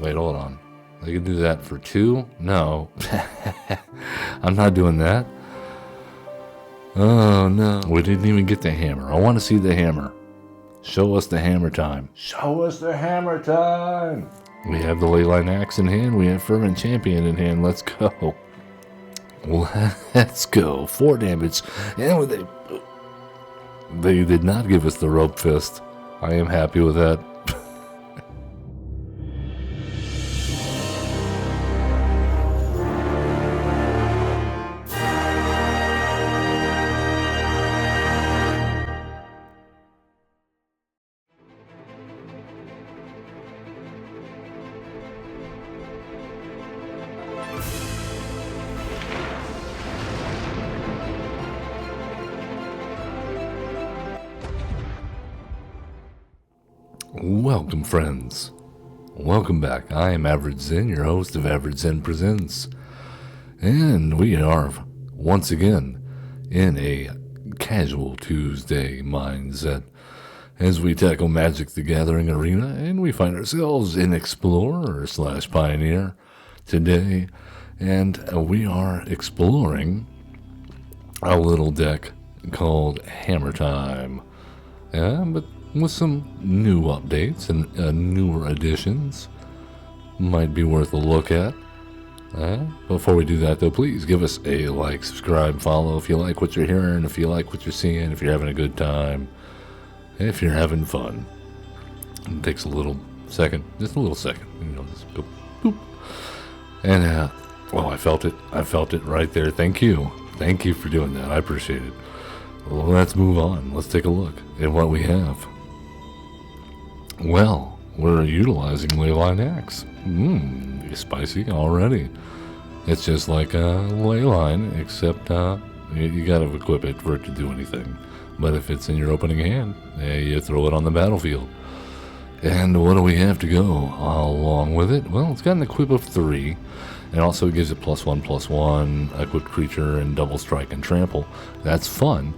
Wait, hold on. They can do that for 2? No. I'm not doing that. Oh, no. We didn't even get the hammer. I want to see the hammer. Show us the hammer time. Show us the hammer time. We have the Leyline Axe in hand. We have Fervent Champion in hand. Let's go. Let's go. 4 damage. And they did not give us the Rope Fist. I am happy with that. Welcome, friends. Welcome back. I am Average Zen, your host of Average Zen Presents. And we are, once again, in a casual Tuesday mindset as we tackle Magic the Gathering Arena, and we find ourselves in Explorer/Pioneer today, and we are exploring a little deck called Hammer Time. But with some new updates and newer additions, might be worth a look at. Before we do that, though, please give us a like, subscribe, follow if you like what you're hearing, if you like what you're seeing, if you're having a good time, if you're having fun. It takes a little second, just a little second, just go boop. And I felt it right there. Thank you for doing that. I appreciate it. Well, let's move on. Let's take a look at what we have. Well, we're utilizing Leyline Axe. Spicy already. It's just like a Leyline, except you gotta equip it for it to do anything. But if it's in your opening hand, you throw it on the battlefield. And what do we have to go along with it? Well, it's got an equip of 3. And also it gives it +1/+1, equipped creature, and double strike and trample. That's fun.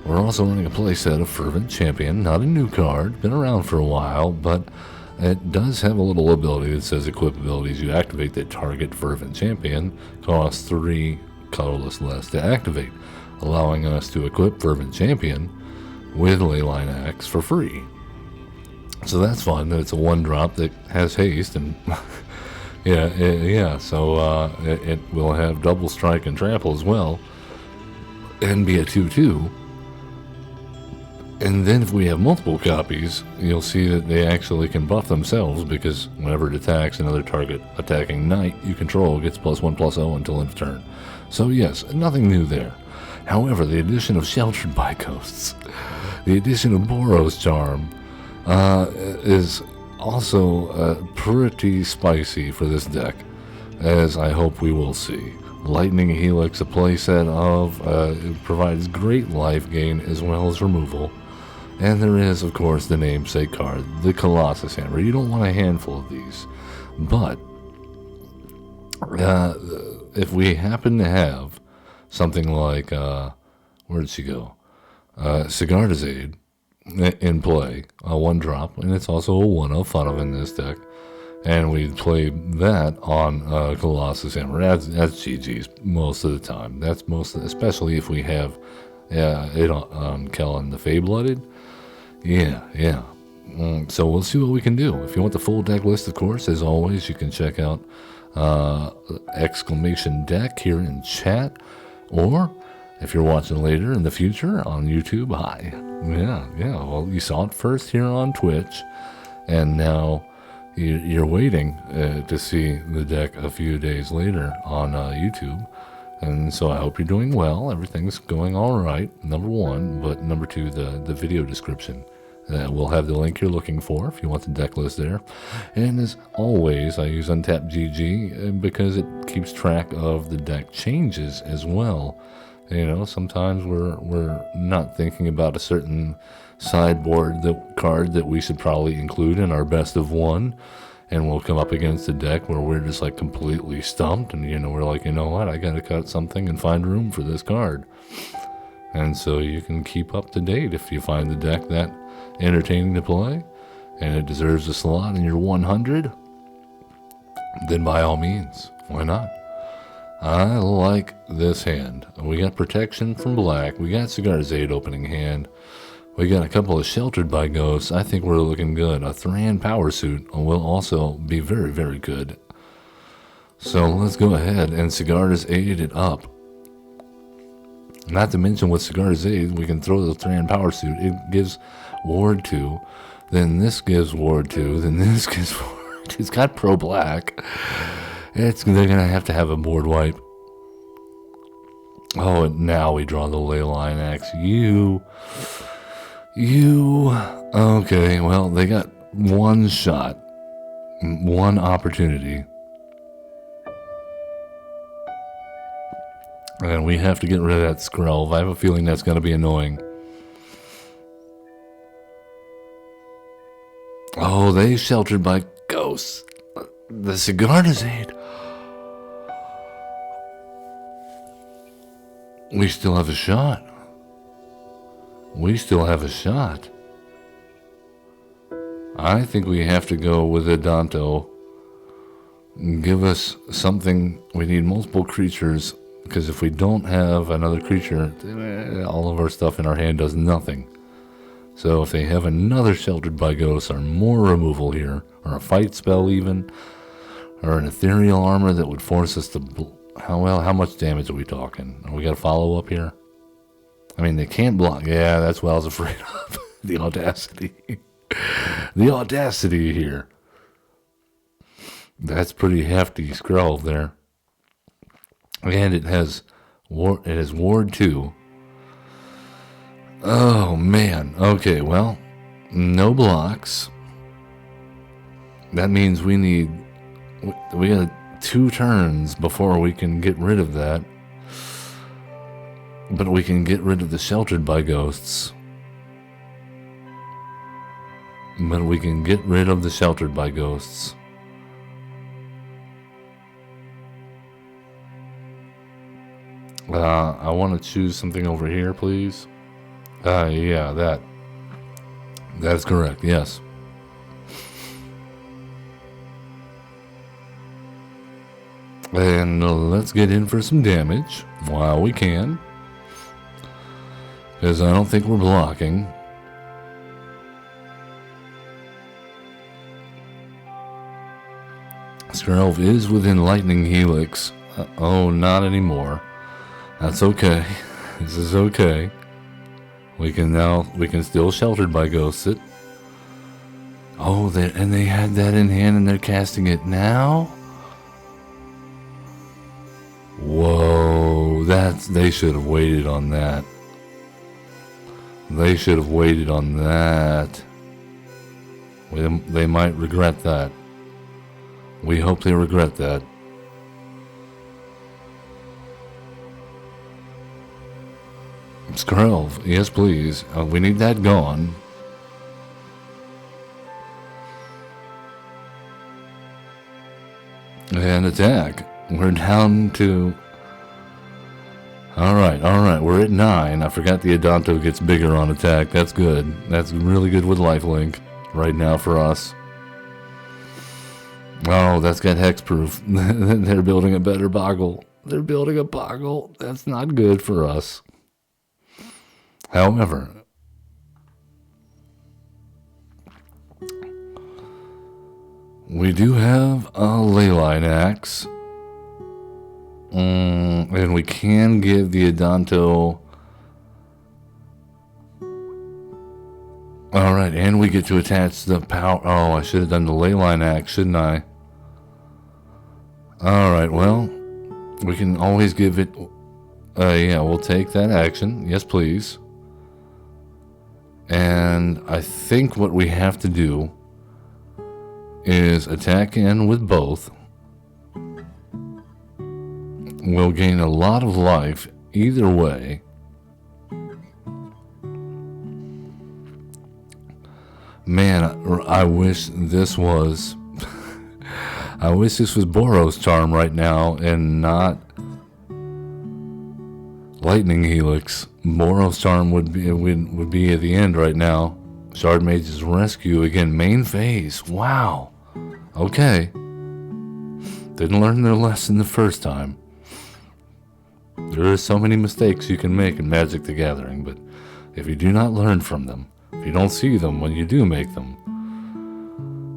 We're also running a playset of Fervent Champion, not a new card, been around for a while, but it does have a little ability that says equip abilities you activate that target Fervent Champion cost 3 colorless less to activate, allowing us to equip Fervent Champion with Leyline Axe for free. So that's fun. It's a 1-drop that has haste, and so it will have double strike and trample as well, and be a 2/2. And then if we have multiple copies, you'll see that they actually can buff themselves, because whenever it attacks another target attacking knight you control gets +1/+0 until end of turn. So yes, nothing new there. However, the addition of Sheltered by Ghosts, the addition of Boros Charm, is also pretty spicy for this deck, as I hope we will see. Lightning Helix, a playset of, it provides great life gain as well as removal. And there is, of course, the namesake card, the Colossus Hammer. You don't want a handful of these. But if we happen to have something like, where'd she go? Sigardazade in play, a 1-drop, and it's also a 1-of fun of in this deck. And we play that on Colossus Hammer. That's GG's most of the time. That's especially if we have it on Kellen the Fey-Blooded. Yeah. So we'll see what we can do. If you want the full deck list, of course, as always, you can check out !deck here in chat, or if you're watching later in the future on YouTube, hi. Yeah. Well, you saw it first here on Twitch, and now you're waiting to see the deck a few days later on YouTube. And so I hope you're doing well. Everything's going all right, number 1. But number 2, the video description. We'll have the link you're looking for if you want the deck list there. And as always, I use MtG because it keeps track of the deck changes as well. Sometimes we're not thinking about a certain sideboard card that we should probably include in our best of 1. And we'll come up against a deck where we're just like completely stumped, and we're like, you know what, I gotta cut something and find room for this card. And so you can keep up to date if you find the deck that entertaining to play and it deserves a slot in your 100. then by all means, why not? I like this hand. We got protection from black. We got Cigar's Aid opening hand. We got a couple of Sheltered by Ghosts. I think we're looking good. A Thran Power Suit will also be very, very good. So let's go ahead and Cigar's Aid it up. Not to mention with Cigar's Aid, we can throw the Thran Power Suit. It gives Ward 2. Then this gives Ward 2. Then this gives Ward 2. It's got Pro Black. They're going to have a board wipe. Oh, and now we draw the Leyline Axe. Okay, well, they got one shot. One opportunity. And we have to get rid of that Skrelv. I have a feeling that's going to be annoying. Oh, they Sheltered by Ghosts. The Cigar's Aid. We still have a shot. We still have a shot. I think we have to go with Adanto. Give us something. We need multiple creatures, because if we don't have another creature, all of our stuff in our hand does nothing. So if they have another Sheltered by Ghosts or more removal here, or a fight spell even, or an ethereal armor that would force us to... How much damage are we talking? We got a follow-up here? I mean, they can't block. Yeah, that's what I was afraid of. The audacity. The audacity here. That's pretty hefty scroll there. And it has Ward 2. Oh, man. Okay, well, no blocks. That means we got 2 turns before we can get rid of that. But we can get rid of the Sheltered by Ghosts. I want to choose something over here, please. Yeah, that is correct, yes. And let's get in for some damage while we can. Because I don't think we're blocking. Skrelv is within Lightning Helix. Oh, not anymore. That's okay. This is okay. We can still Sheltered by Ghosts it. Oh, they had that in hand and they're casting it now? Whoa, they should have waited on that. They should have waited on that. They might regret that. We hope they regret that. Skrelv, yes please. We need that gone. And attack. We're down to... Alright, we're at 9. I forgot the Adanto gets bigger on attack. That's good. That's really good with lifelink right now for us. Oh, that's got hexproof. They're building a better boggle. They're building a boggle. That's not good for us. However, we do have a Leyline Axe. And we can give the Adanto... Alright, and we get to attach the power... Oh, I should have done the Leyline Axe, shouldn't I? Alright, well, we can always give it... yeah, we'll take that action. Yes, please. And I think what we have to do is attack in with both. We'll gain a lot of life either way. Man, I wish this was... I wish this was Boros Charm right now and not Lightning Helix. Boros Charm would be at the end right now. Shard Mage's Rescue again, main phase. Wow. Okay. didn't learn their lesson the first time. There are so many mistakes you can make in Magic the Gathering, but if you do not learn from them, if you don't see them when you do make them,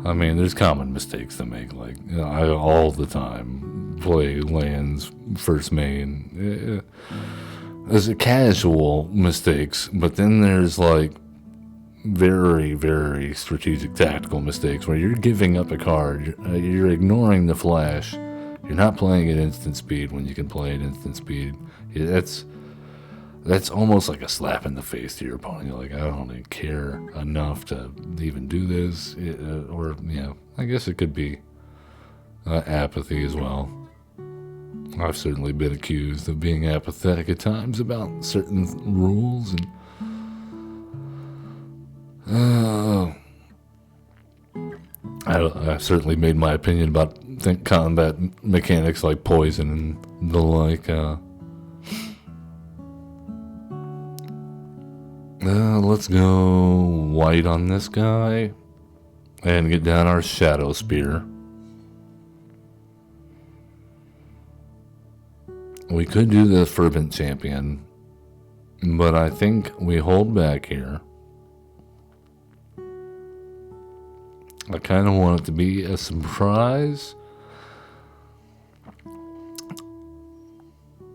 I mean, there's common mistakes to make. Like, I all the time play lands first main. There's casual mistakes, but then there's like very, very strategic tactical mistakes where you're giving up a card, you're ignoring the flash, you're not playing at instant speed when you can play at instant speed. That's almost like a slap in the face to your opponent. You're like, I don't even care enough to even do this. Or, I guess it could be apathy as well. I've certainly been accused of being apathetic at times about certain rules. And I've certainly made my opinion about combat mechanics like poison and the like. Let's go white on this guy and get down our Shadow Spear. We could do the Fervent Champion, but I think we hold back here. I kind of want it to be a surprise.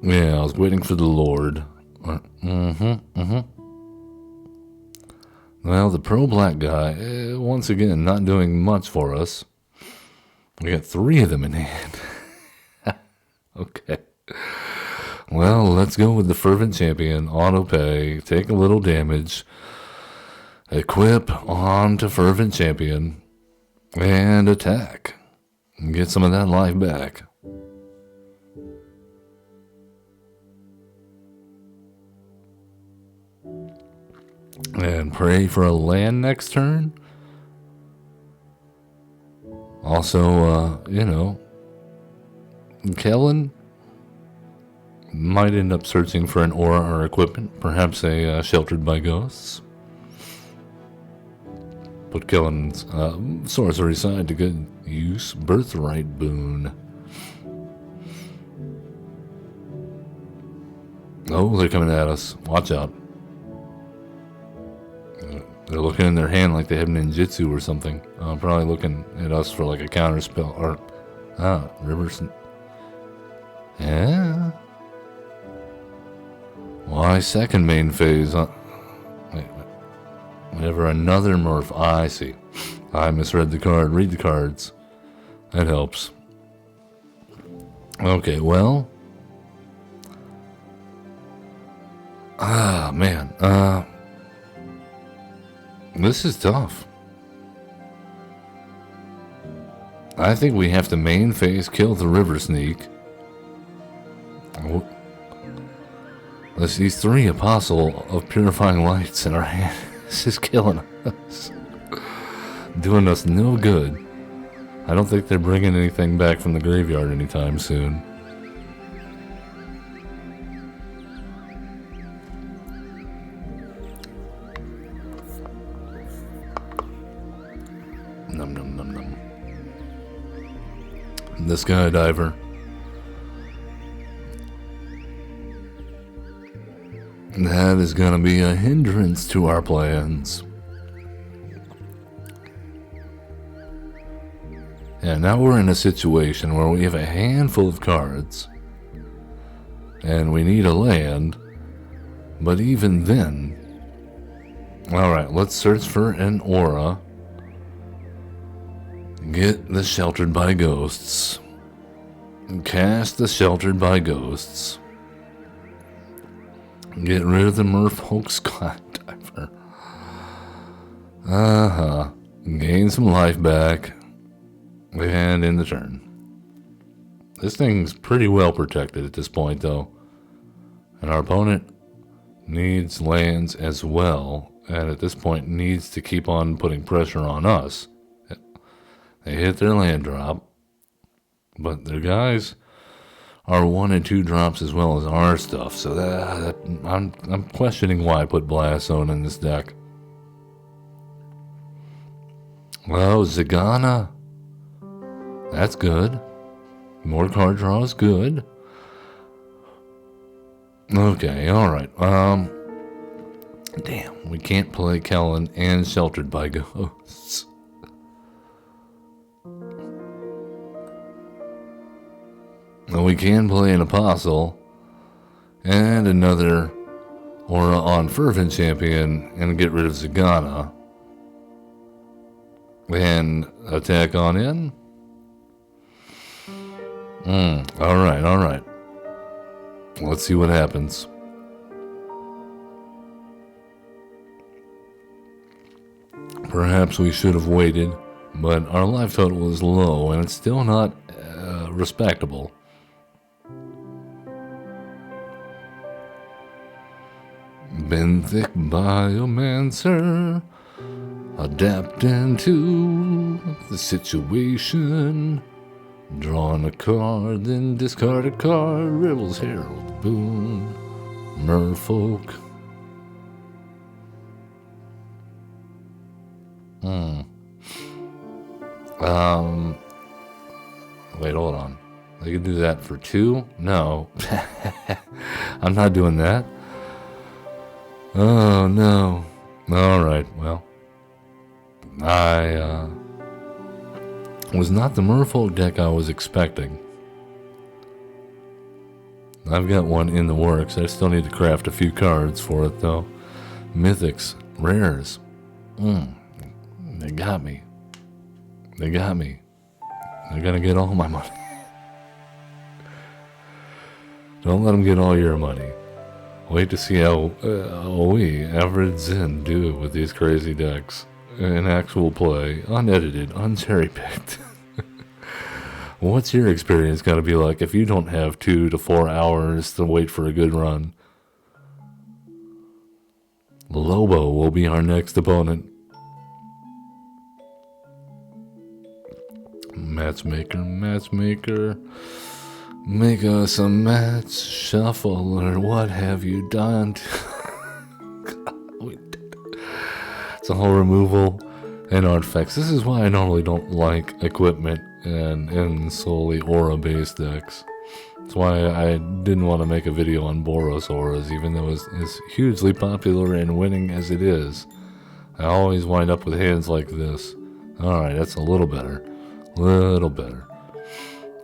Yeah, I was waiting for the Lord. Well, the pro-black guy, once again, not doing much for us. We got 3 of them in hand. Okay. Well, let's go with the Fervent Champion, auto-pay, take a little damage, equip onto Fervent Champion, and attack. And get some of that life back. And pray for a land next turn. Also, Kellen might end up searching for an aura or equipment, perhaps a Sheltered by Ghosts. Put Kellen's sorcery side to good use. Birthright Boon. Oh, they're coming at us. Watch out. They're looking in their hand like they have ninjutsu or something. Probably looking at us for like a counter spell. Or, Rivers. Yeah. Why second main phase? Wait. Whenever another morph. I see. I misread the card. Read the cards. That helps. Okay, well. Man. This is tough. I think we have to main phase kill the River Sneak. There's these 3 Apostle of Purifying Lights in our hand. This is killing us. Doing us no good. I don't think they're bringing anything back from the graveyard anytime soon. Num num num num. The Skydiver. That is going to be a hindrance to our plans. And now we're in a situation where we have a handful of cards. And we need a land. But even then... Alright, let's search for an aura. Get the Sheltered by Ghosts. Cast the Sheltered by Ghosts. Get rid of the Merfolk Skydiver. Gain some life back. And in the turn. This thing's pretty well protected at this point, though. And our opponent needs lands as well. And at this point needs to keep on putting pressure on us. They hit their land drop. But their guys are 1 and 2 drops as well as our stuff. So that I'm questioning why I put Blast Zone in this deck. Well, Zagana. That's good. More card draws, good. Okay, alright. Damn, we can't play Kellen and Sheltered by Ghosts. Well, we can play an Apostle and another Aura on Fervent Champion and get rid of Zagana. And attack on in. Alright. Let's see what happens. Perhaps we should have waited, but our life total is low and it's still not respectable. Benthic Biomancer, adapting to the situation. Drawing a card, then discard a card. Riddles Herald Boon, Merfolk. Wait, hold on. They could do that for 2? No. I'm not doing that. Oh, no. Alright, well. I was not the Merfolk deck I was expecting. I've got one in the works. I still need to craft a few cards for it, though. Mythics, rares. They got me. They got me. They're gonna get all my money. Don't let them get all your money. Wait to see how we, Average Zen, do with these crazy decks. In actual play, unedited, uncherry-picked. What's your experience gonna be like if you don't have 2 to 4 hours to wait for a good run? Lobo will be our next opponent. Matchmaker. Make us a match shuffle, or what have you done? It's a whole removal and artifacts. This is why I normally don't like equipment and solely aura-based decks. That's why I didn't want to make a video on Boros auras, even though it's as hugely popular and winning as it is. I always wind up with hands like this. Alright, that's a little better. Little better.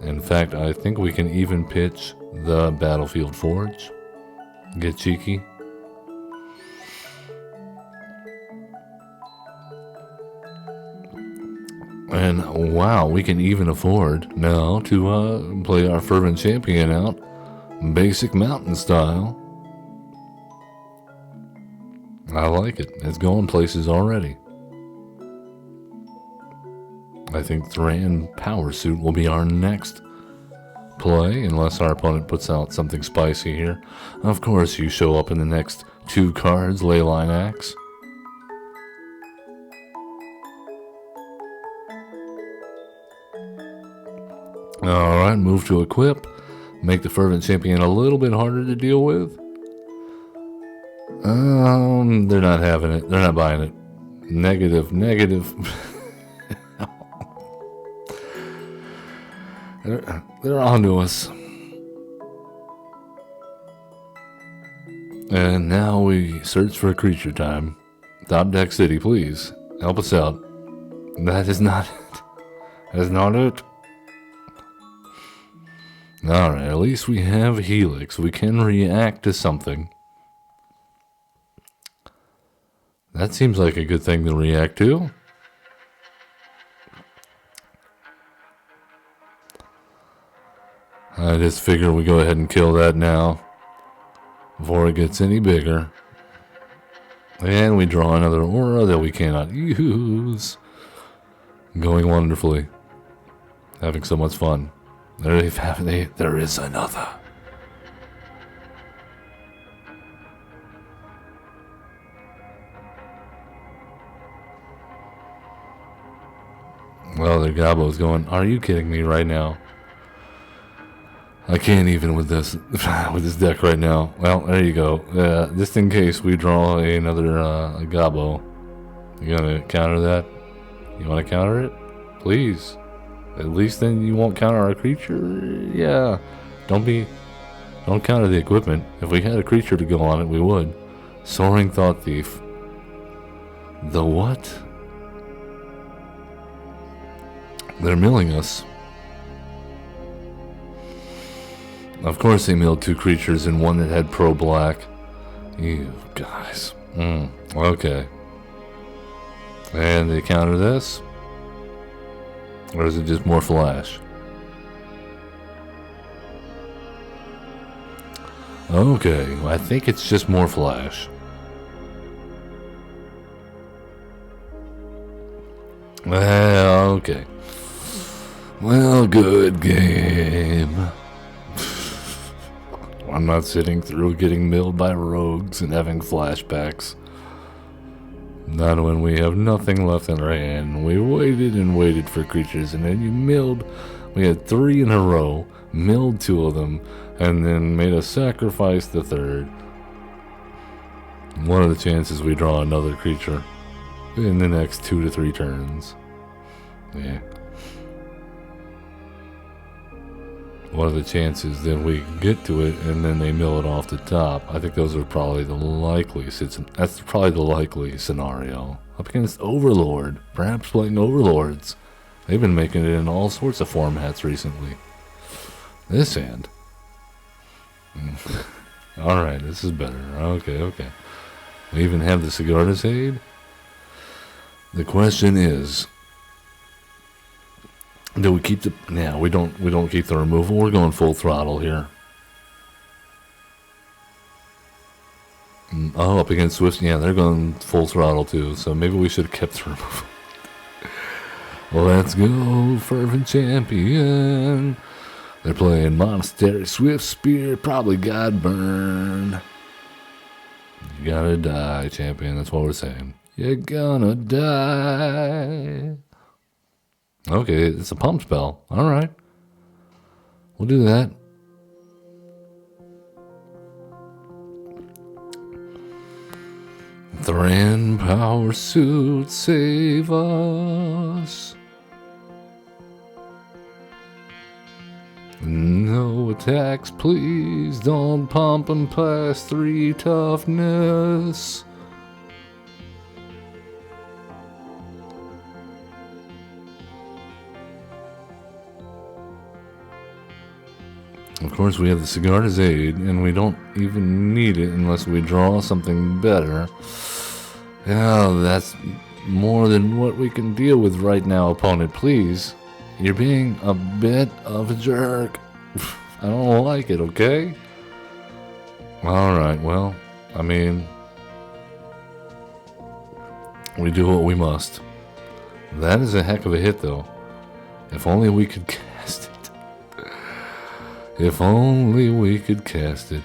In fact, I think we can even pitch the Battlefield Forge. Get cheeky. And wow, we can even afford now to play our Fervent Champion out basic mountain style. I like it. It's going places already. I think Thran Power Suit will be our next play, unless our opponent puts out something spicy here. Of course, you show up in the next 2 cards, Leyline Axe. Alright, move to equip. Make the Fervent Champion a little bit harder to deal with. They're not having it. They're not buying it. Negative. They're on to us. And now we search for a creature time. Top deck city, please. Help us out. That is not it. That is not it. Alright, at least we have Helix. We can react to something. That seems like a good thing to react to. I just figure we go ahead and kill that now before it gets any bigger. And we draw another aura that we cannot use. Going wonderfully. Having so much fun. There is another. Well, the Gabo's going, are you kidding me right now? I can't even with this deck right now. Well, there you go. Just in case we draw another Gabo. You gonna counter that? You wanna counter it? Please. At least then you won't counter our creature. Yeah. Don't counter the equipment. If we had a creature to go on it, we would. Soaring Thought Thief. The what? They're milling us. Of course they milled 2 creatures and one that had pro black. You guys. Okay. And they counter this? Or is it just more flash? Okay, I think it's just more flash. Well, okay. Well, good game. I'm not sitting through getting milled by rogues and having flashbacks. Not when we have nothing left in our hand. We waited and waited for creatures, and then you milled. We had 3 in a row, milled 2 of them, and then made a sacrifice the 3rd. What are the chances we draw another creature in the next 2 to 3 turns? Yeah. What are the chances that we get to it and then they mill it off the top? I think those are probably the likeliest. That's probably the likely scenario. Up against Overlord, perhaps playing Overlords. They've been making it in all sorts of formats recently. This hand. Alright, this is better. Okay. We even have the Sigarda's Aid. The question is, do we keep the... Yeah, we don't keep the removal. We're going full throttle here. Oh, up against Swift. Yeah, they're going full throttle too. So maybe we should have kept the removal. Let's go, Fervent Champion. They're playing Monastery, Swift Spear, probably Godburn. You gotta die, champion. That's what we're saying. You're gonna die. Okay, it's a pump spell. Alright. We'll do that. Thran Power Suit, save us. No attacks, please. Don't pump and pass 3 toughness. Of course, we have the Sigarda's Aid, and we don't even need it unless we draw something better. Yeah, that's more than what we can deal with right now, opponent. Please. You're being a bit of a jerk. I don't like it, okay? Alright, well, I mean, we do what we must. That is a heck of a hit, though. If only we could cast it. If only we could cast it.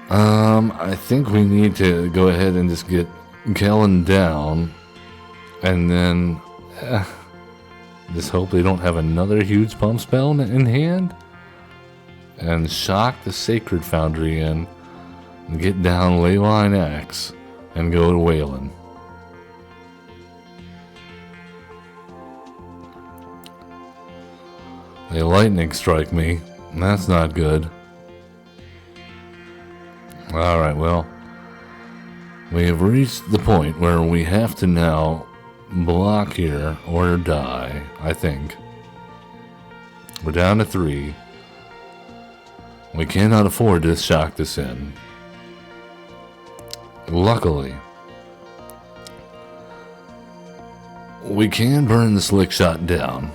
I think we need to go ahead and just get Kellen down. And then just hope they don't have another huge pump spell in hand. And shock the Sacred Foundry in. And get down Leyline Axe. And go to Whalen. They lightning strike me. That's not good. Alright, well. We have reached the point where we have to now block here or die, I think. We're down to 3. We cannot afford to shock this in. Luckily, we can burn the Slick Shot down.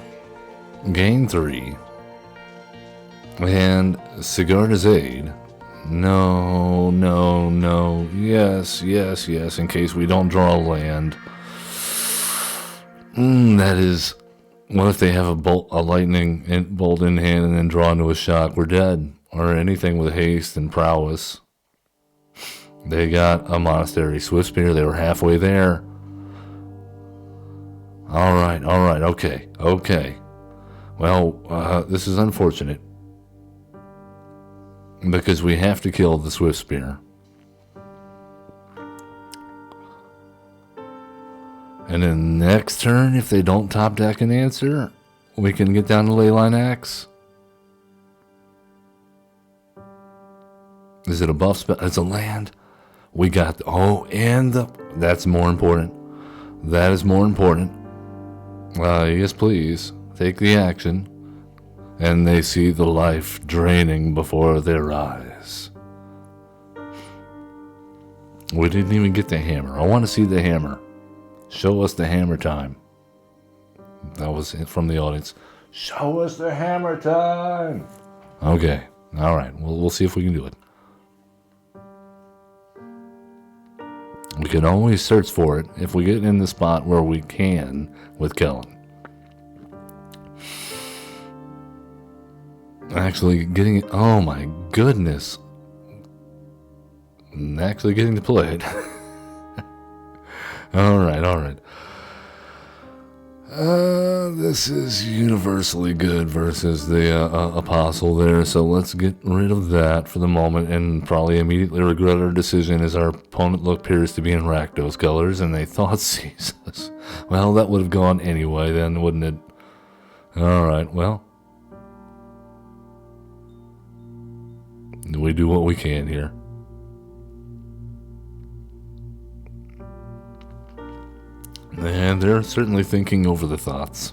Gain 3. And Sigarda's Aid. No. Yes. In case we don't draw land. That is... What if they have a lightning bolt in hand and then draw into a shock? We're dead. Or anything with haste and prowess. They got a Monastery Swift Spear. They were halfway there. Alright, okay. Well, this is unfortunate. Because we have to kill the Swift Spear. And then next turn, if they don't top deck an answer, we can get down to Leyline Axe. Is it a buff spell? It's a land. We got, that's more important. That is more important. Yes, please. Take the action. And they see the life draining before their eyes. We didn't even get the hammer. I want to see the hammer. Show us the hammer time. That was from the audience. Show us the hammer time. Okay. All right. We'll see if we can do it. We can always search for it if we get in the spot where we can with Kellen. Actually getting it. Oh my goodness. Actually getting to play it. All right. This is universally good versus the Apostle there, so let's get rid of that for the moment and probably immediately regret our decision as our opponent appears to be in Rakdos colors and they thought sees us. Well, that would have gone anyway then, wouldn't it? Alright, well. We do what we can here. And they're certainly thinking over the thoughts.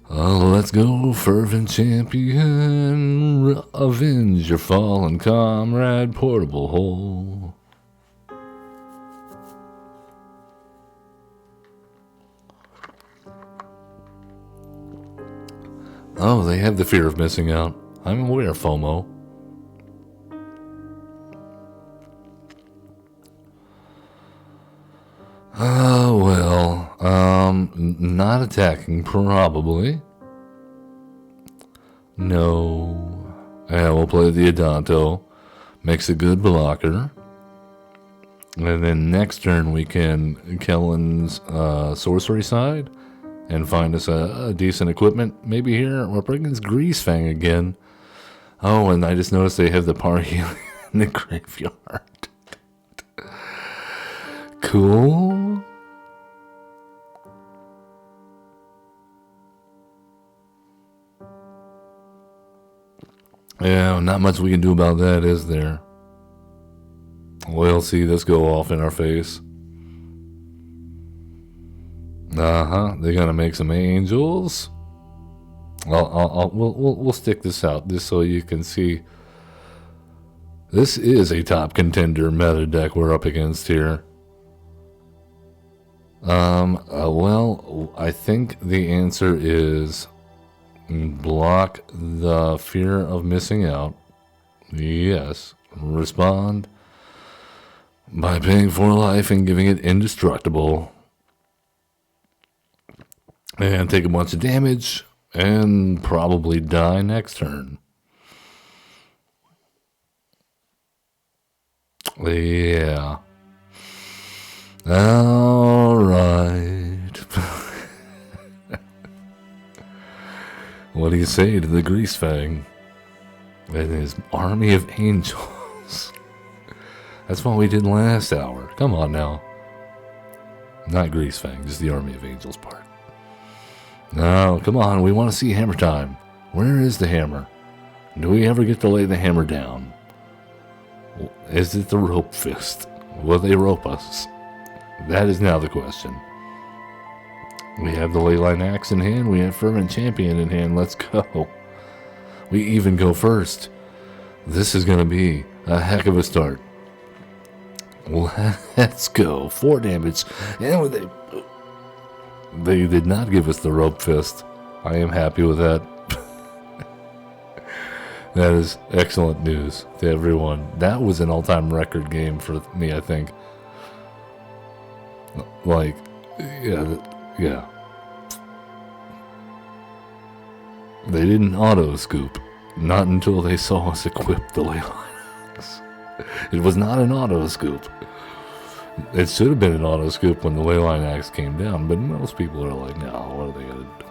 Let's go, fervent champion. Avenge your fallen comrade, portable hole. Oh, they have the fear of missing out. I'm aware, FOMO. Not attacking, probably. No. Yeah, we'll play the Adanto. Makes a good blocker. And then next turn we can Kellen's sorcery side and find us a decent equipment. Maybe here we're bringing Greasefang again. Oh, and I just noticed they have the party in the graveyard. Cool. Yeah, not much we can do about that, is there? We'll see this go off in our face. They're gonna make some angels. We'll stick this out just so you can see. This is a top contender meta deck we're up against here. Well, I think the answer is block the fear of missing out. Yes. Respond by paying for life and giving it indestructible. And take a bunch of damage and probably die next turn. Yeah. All right. What do you say to the Greasefang and his army of angels? That's what we did last hour. Come on now. Not Greasefang, just the army of angels part. No, come on. We want to see hammer time. Where is the hammer? Do we ever get to lay the hammer down? Is it the rope fist? Will they rope us? That is now the question. We have the Leyline Axe in hand. We have Fervent Champion in hand. Let's go. We even go first. This is going to be a heck of a start. Let's go. 4 damage. And they did not give us the rope fist. I am happy with that. That is excellent news to everyone. That was an all-time record game for me, I think. Like, yeah. They didn't auto-scoop. Not until they saw us equip the Leyline Axe. It was not an auto-scoop. It should have been an auto-scoop when the Leyline Axe came down, but most people are like, no, what are they going to do?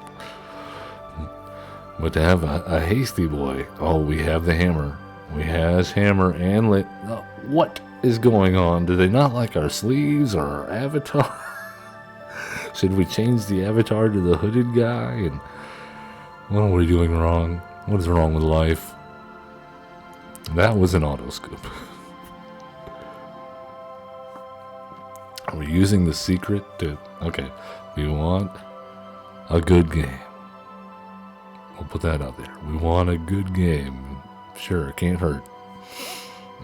But to have a hasty boy, oh, we have the hammer. We has hammer and what? is going on? Do they not like our sleeves or our avatar? Should we change the avatar to the hooded guy? And what are we doing wrong? What is wrong with life? That was an auto scoop. Are we using the secret to... Okay, we want a good game. We'll put that out there. We want a good game. Sure, can't hurt.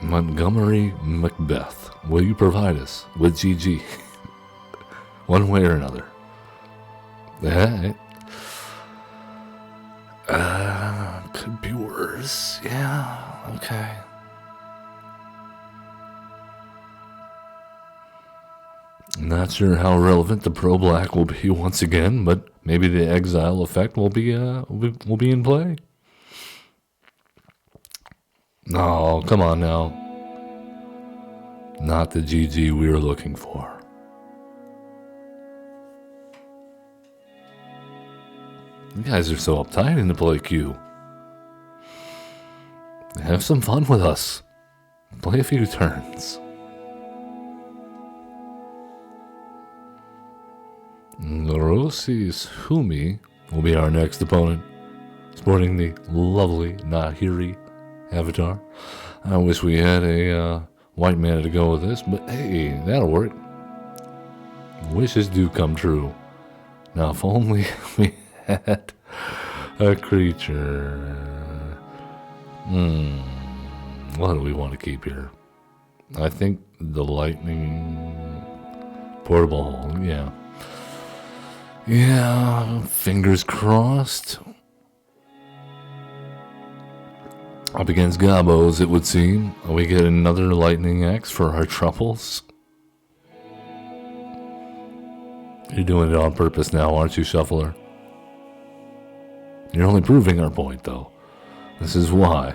Montgomery Macbeth, will you provide us with GG? One way or another. Alright. Could be worse. Yeah, okay. Not sure how relevant the Pro Black will be once again, but maybe the exile effect will be in play. No, come on now. Not the GG we were looking for. You guys are so uptight in the play queue. Have some fun with us. Play a few turns. Rossis Humi will be our next opponent, sporting the lovely Nahiri avatar. I wish we had a white mana to go with this, but hey, that'll work. Wishes do come true. Now, if only we had a creature. What do we want to keep here? I think the lightning portable hole, yeah. Yeah, fingers crossed. Up against Gabos, it would seem. We get another lightning axe for our troubles. You're doing it on purpose now, aren't you, Shuffler? You're only proving our point, though. This is why.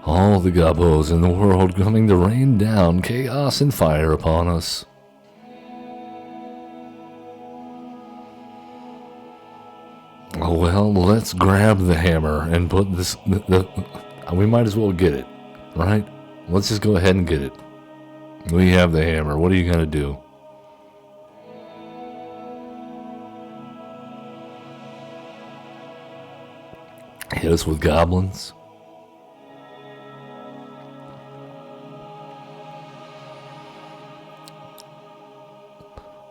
All the Gabos in the world coming to rain down chaos and fire upon us. Oh, well, let's grab the hammer and put this... we might as well get it, right? Let's just go ahead and get it. We have the hammer. What are you going to do? Hit us with goblins?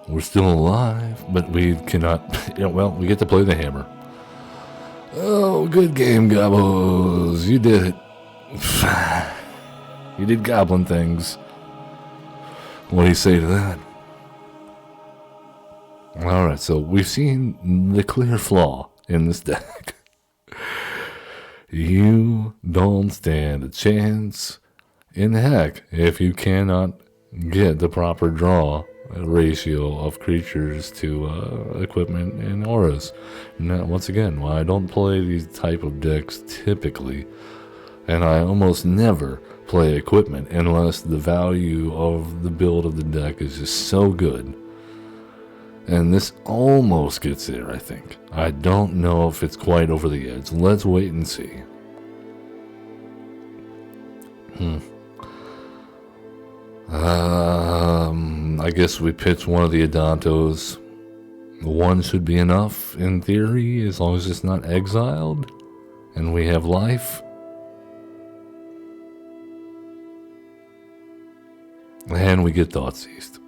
We're still alive, but we cannot... well, we get to play the hammer. Oh, good game, Gabos. You did it. You did goblin things. What do you say to that? Alright, so we've seen the clear flaw in this deck. You don't stand a chance in heck if you cannot get the proper draw ratio of creatures to equipment and auras. Now, once again, I don't play these type of decks typically, and I almost never play equipment unless the value of the build of the deck is just so good. And this almost gets there, I think. I don't know if it's quite over the edge. Let's wait and see. I guess we pitch one of the Adantos. One should be enough, in theory, as long as it's not exiled. And we have life. And we get Thoughtseized.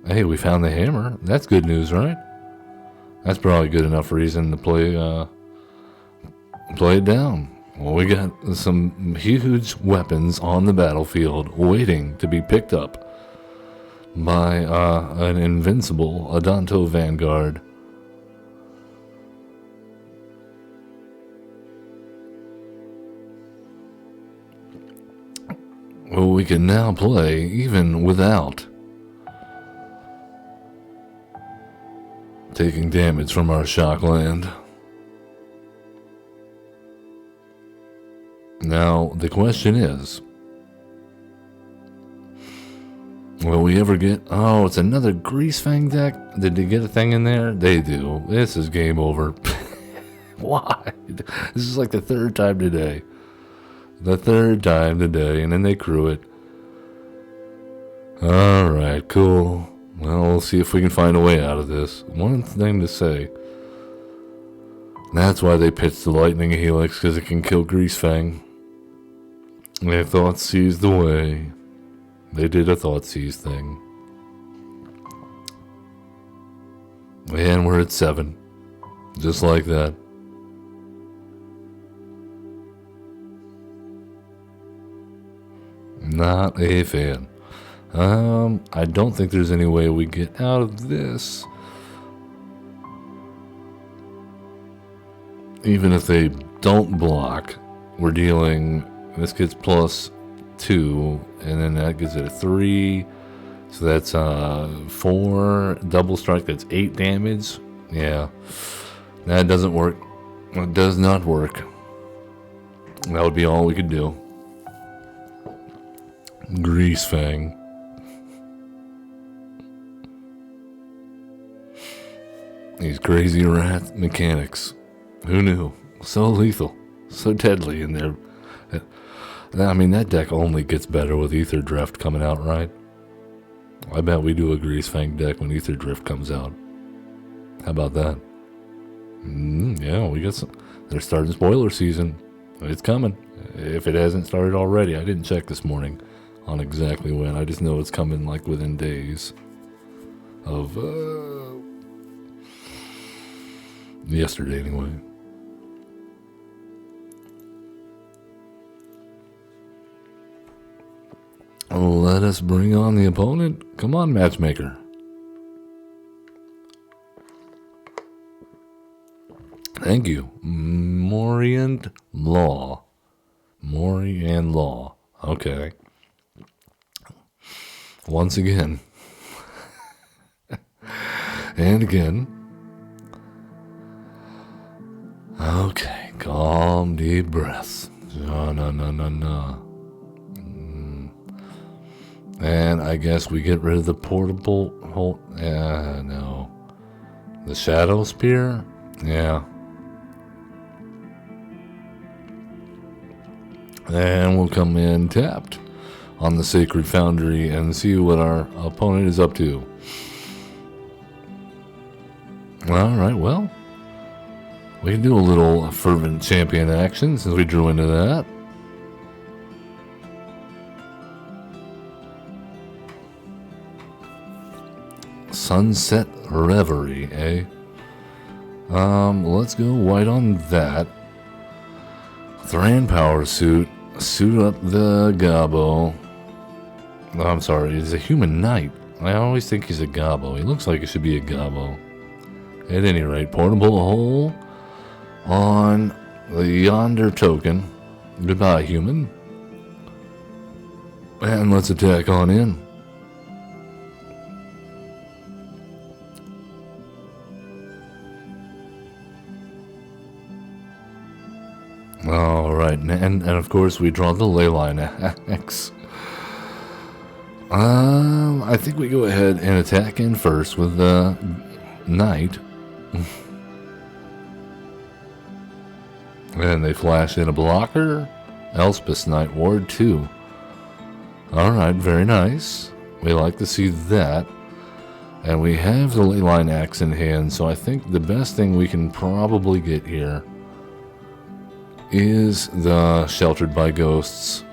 Hey, we found the hammer. That's good news, right? That's probably good enough reason to play it down. Well, we got some huge weapons on the battlefield waiting to be picked up by an invincible Adanto Vanguard. Well, we can now play even without taking damage from our Shockland. Now, the question is, will we ever get... Oh, it's another Greasefang deck? Did they get a thing in there? They do. This is game over. Why? This is like the third time today. The third time today, and then they crew it. Alright, cool. Well, we'll see if we can find a way out of this. One thing to say. That's why they pitched the Lightning Helix, because it can kill Greasefang. They thought seized the way. They did a thought seize thing. And we're at 7. Just like that. Not a fan. I don't think there's any way we get out of this. Even if they don't block, we're dealing... This gets +2, and then that gives it a 3. So that's 4. Double strike, that's 8 damage. Yeah. That doesn't work. It does not work. That would be all we could do. Greasefang. These crazy rat mechanics. Who knew? So lethal. So deadly in there. I mean, that deck only gets better with Ether Drift coming out, right? I bet we do a Greasefang deck when Ether Drift comes out. How about that? Yeah, we got some. They're starting spoiler season. It's coming. If it hasn't started already, I didn't check this morning on exactly when. I just know it's coming like within days of yesterday anyway. Let us bring on the opponent. Come on, matchmaker. Thank you. Morian Law. Morian Law. Okay. Once again. And again. Okay. Calm, deep breaths. No. And I guess we get rid of the portable hole. No. The Shadow Spear? Yeah. And we'll come in tapped on the Sacred Foundry and see what our opponent is up to. Alright, well. We can do a little Fervent Champion action since we drew into that. Sunset Reverie, eh? Let's go white on that. Thran Power Suit. Suit up the Gobbo. Oh, I'm sorry, he's a Human Knight. I always think he's a Gobbo. He looks like he should be a Gobbo. At any rate, portable hole on the Yonder token. Goodbye, human. And let's attack on in. Alright, and of course we draw the Leyline Axe. I think we go ahead and attack in first with the Knight. And they flash in a blocker. Elspeth's Knight, Ward 2. Alright, very nice. We like to see that. And we have the Leyline Axe in hand, so I think the best thing we can probably get here is the Sheltered by Ghosts.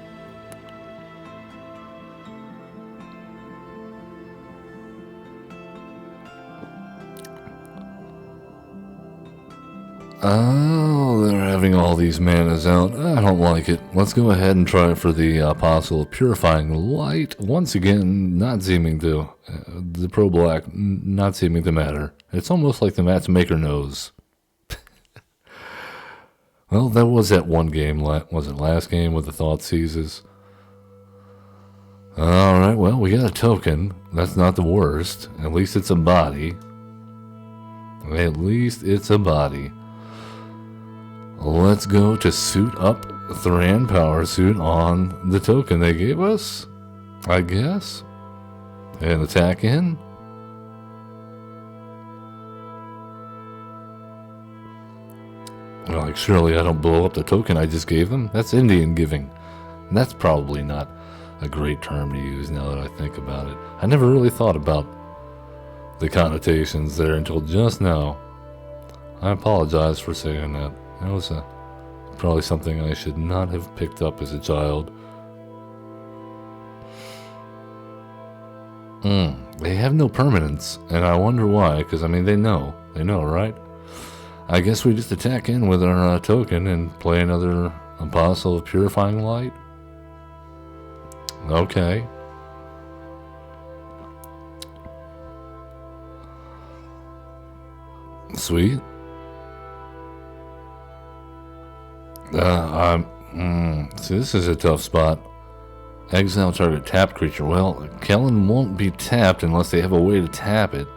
Oh, they're having all these manas out. I don't like it. Let's go ahead and try for the Apostle of Purifying Light. Once again, not seeming to, the Pro Black, not seeming to matter. It's almost like the matchmaker knows. Well, that was that one game, was it last game with the Thought Seizes? Alright, well, we got a token. That's not the worst. At least it's a body. At least it's a body. Let's go to suit up Thran Power Suit on the token they gave us, I guess. And attack in. Like, surely I don't blow up the token I just gave them? That's Indian giving. And that's probably not a great term to use now that I think about it. I never really thought about the connotations there until just now. I apologize for saying that. That was probably something I should not have picked up as a child. They have no permanence, and I wonder why, because, I mean, they know, right? I guess we just attack in with our token and play another Apostle of Purifying Light. Okay. Sweet. See, this is a tough spot. Exile target tapped creature. Well, Kellen won't be tapped unless they have a way to tap it.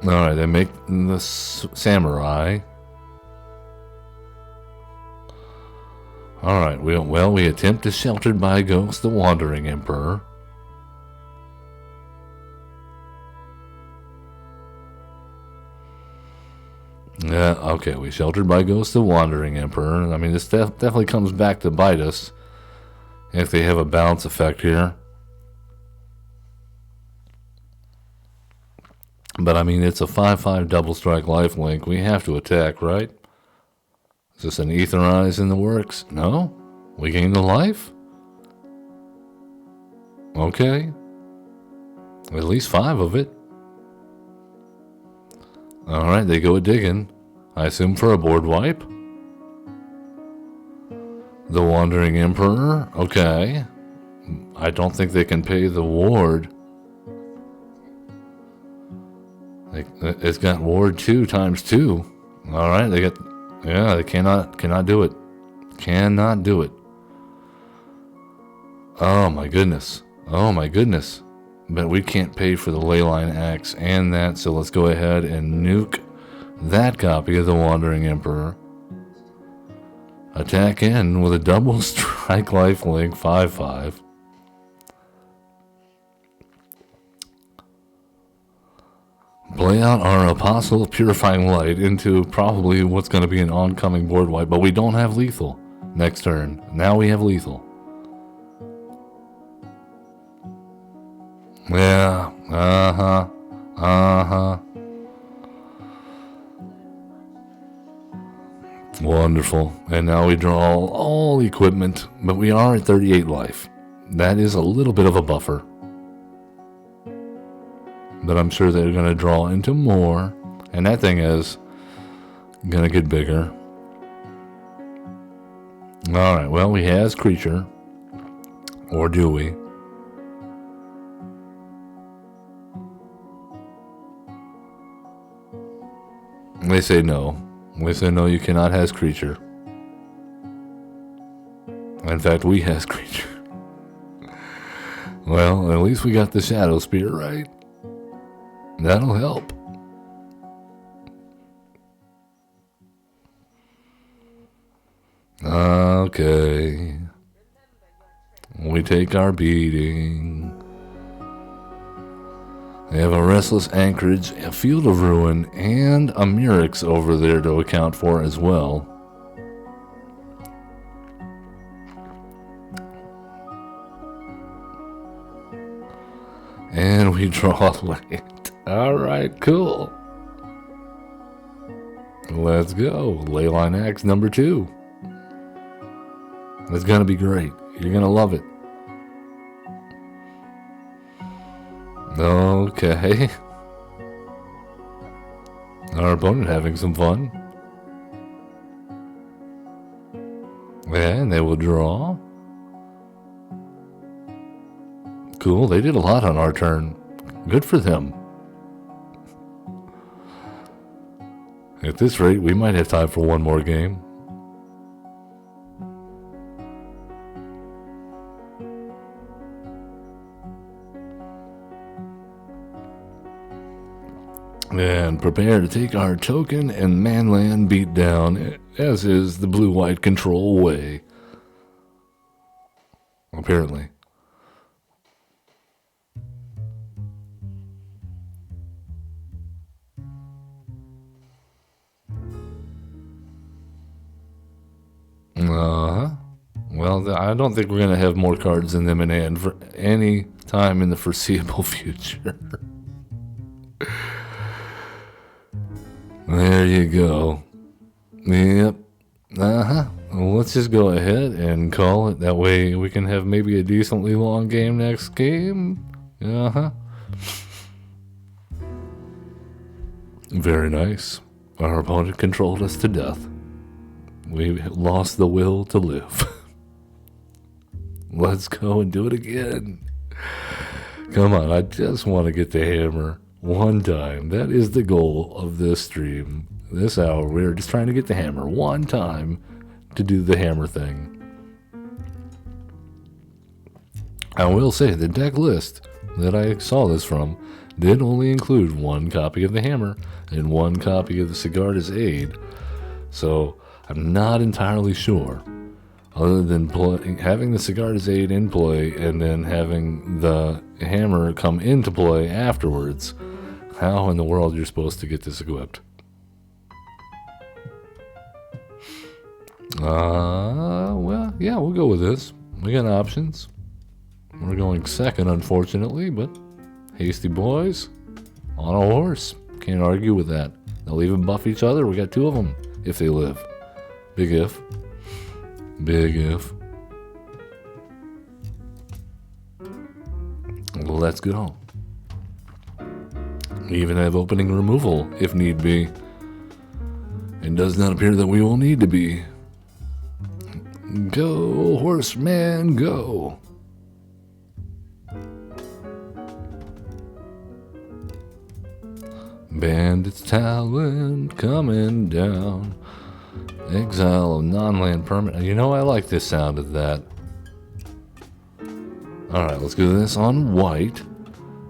Alright, they make the samurai. Alright, we attempt to Sheltered by Ghost, the Wandering Emperor. Yeah, okay, we Sheltered by Ghost, the Wandering Emperor. I mean, this definitely comes back to bite us if they have a bounce effect here. But, I mean, it's a 5/5 double strike lifelink. We have to attack, right? Is this an Aetherize in the works? No? We gain the life? Okay. At least 5 of it. Alright, they go digging. I assume for a board wipe. The Wandering Emperor. Okay. I don't think they can pay the ward. It's got ward 2 times 2. Alright, they get... Yeah, they cannot do it. Cannot do it. Oh my goodness. Oh my goodness. But we can't pay for the Leyline Axe and that, so let's go ahead and nuke that copy of the Wandering Emperor. Attack in with a double strike lifelink 5/5. Play out our Apostle of Purifying Light into probably what's going to be an oncoming board wipe, but we don't have lethal next turn. Now we have lethal. Yeah, Wonderful. And now we draw all equipment, but we are at 38 life. That is a little bit of a buffer. But I'm sure they're going to draw into more. And that thing is going to get bigger. Alright, well, he has creature. Or do we? They say no. They say no, you cannot has creature. In fact, we has creature. Well, at least we got the Shadow Spear, right? That'll help. Okay. We take our beating. They have a Restless Anchorage, a Field of Ruin, and a Murex over there to account for as well. And we draw late. Alright, cool. Let's go. Leyline Axe number 2. It's gonna be great. You're gonna love it. Okay. Our opponent having some fun. And they will draw. Cool, they did a lot on our turn. Good for them. At this rate, we might have time for one more game. And prepare to take our token and manland beat down, as is the blue-white control way. Apparently. Well, I don't think we're going to have more cards than them in hand for any time in the foreseeable future. There you go. Yep. Well, let's just go ahead and call it. That way we can have maybe a decently long game next game. Very nice. Our opponent controlled us to death. We lost the will to live. Let's go and do it again. Come on, I just want to get the hammer one time. That is the goal of this stream. This hour, we're just trying to get the hammer one time to do the hammer thing. I will say the deck list that I saw this from did only include one copy of the hammer and one copy of the Sigarda's Aid. So I'm not entirely sure, other than having the Sigarda's Aid in play and then having the hammer come into play afterwards, how in the world you're supposed to get this equipped. Well, yeah, we'll go with this. We got options. We're going second, unfortunately, but hasty boys on a horse. Can't argue with that. They'll even buff each other. We got two of them if they live. Big if. Big if. Let's go. Even have opening removal if need be. It does not appear that we will need to be. Go, horseman, go. Bandit's talent coming down. Exile of non-land permanent. You know, I like the sound of that. Alright, let's do this on white.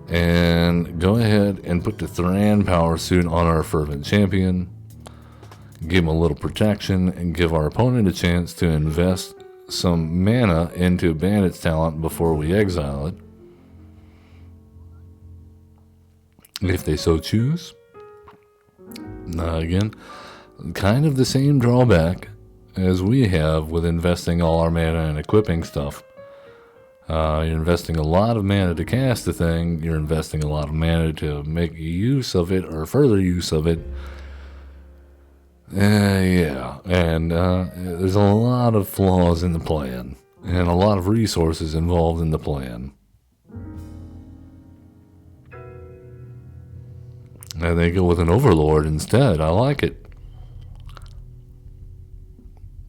And go ahead and put the Thran power suit on our Fervent Champion. Give him a little protection and give our opponent a chance to invest some mana into Bandit's talent before we exile it, if they so choose. Again, kind of the same drawback as we have with investing all our mana and equipping stuff. You're investing a lot of mana to cast the thing, you're investing a lot of mana to make use of it or further use of it. Yeah, and there's a lot of flaws in the plan, and a lot of resources involved in the plan. And they go with an Overlord instead. I like it.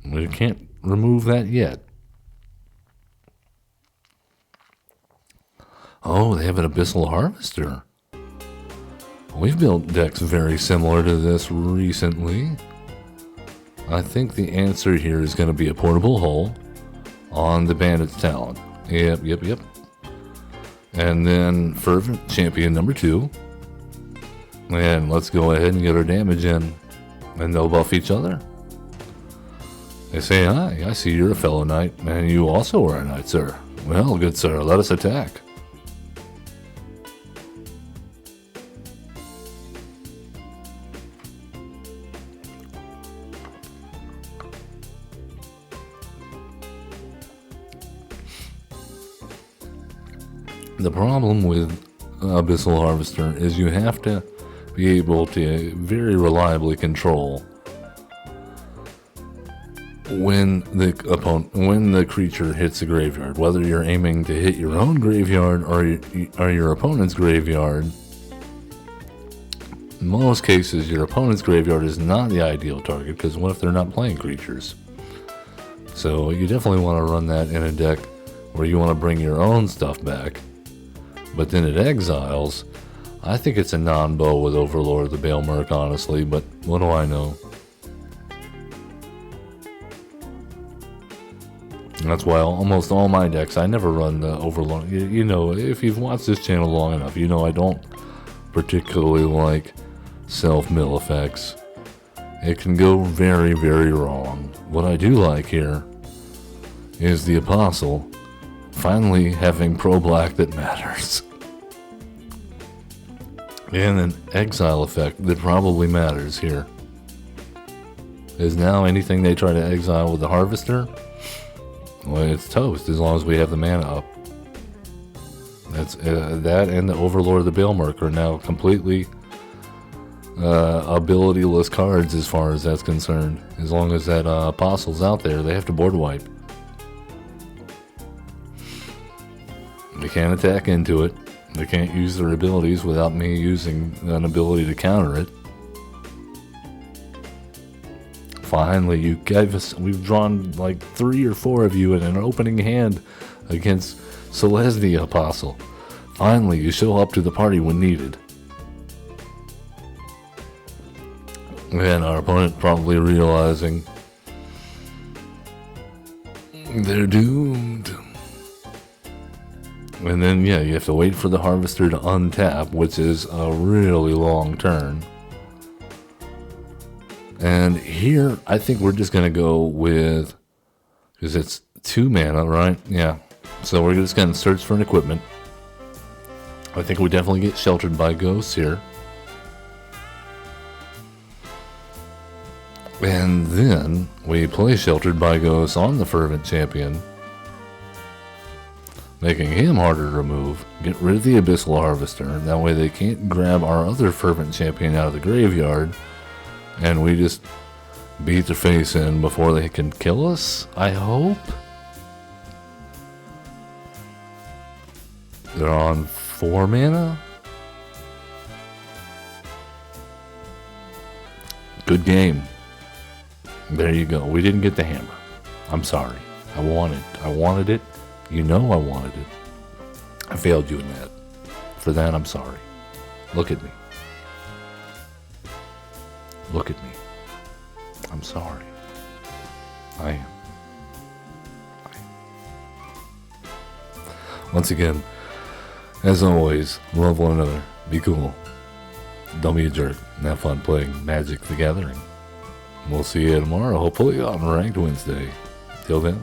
We can't remove that yet. Oh, they have an Abyssal Harvester. We've built decks very similar to this recently. I think the answer here is going to be a portable hull on the Bandit's talent. Yep. And then Fervent Champion number 2. And let's go ahead and get our damage in. And they'll buff each other. They say, hi, I see you're a fellow knight, and you also are a knight, sir. Well, good sir, let us attack. The problem with Abyssal Harvester is you have to be able to very reliably control when the creature hits the graveyard, whether you're aiming to hit your own graveyard or your opponent's graveyard. In most cases, your opponent's graveyard is not the ideal target, because what if they're not playing creatures? So you definitely want to run that in a deck where you want to bring your own stuff back. But then it exiles. I think it's a non-bow with Overlord of the Baelmerk, honestly, but what do I know? That's why almost all my decks, I never run the Overlord. You know, if you've watched this channel long enough, you know I don't particularly like self-mill effects. It can go very, very wrong. What I do like here is the Apostle finally having pro-black that matters. And an exile effect that probably matters here is now anything they try to exile with the Harvester, Well, it's toast as long as we have the mana up. That's that, and the Overlord of the Baelmerk are now completely abilityless cards as far as that's concerned. As long as that Apostle's out there, they have to board wipe. They can't attack into it. They can't use their abilities without me using an ability to counter it. Finally, you gave us. We've drawn like 3 or 4 of you in an opening hand against Selesnya Apostle. Finally, you show up to the party when needed. And our opponent probably realizing they're doomed. And then, yeah, you have to wait for the Harvester to untap, which is a really long turn. And here, I think we're just going to go with, because it's 2 mana, right? Yeah. So we're just going to search for an equipment. I think we definitely get sheltered by ghosts here. And then we play Sheltered by Ghosts on the Fervent Champion, making him harder to remove. Get rid of the Abyssal Harvester. That way they can't grab our other Fervent Champion out of the graveyard. And we just beat their face in before they can kill us, I hope. They're on 4 mana. Good game. There you go. We didn't get the hammer. I'm sorry. I wanted it. You know I wanted it. I failed you in that. For that, I'm sorry. Look at me. Look at me. I'm sorry. I am. Once again, as always, love one another. Be cool. Don't be a jerk. And have fun playing Magic the Gathering. We'll see you tomorrow, hopefully on Ranked Wednesday. Till then.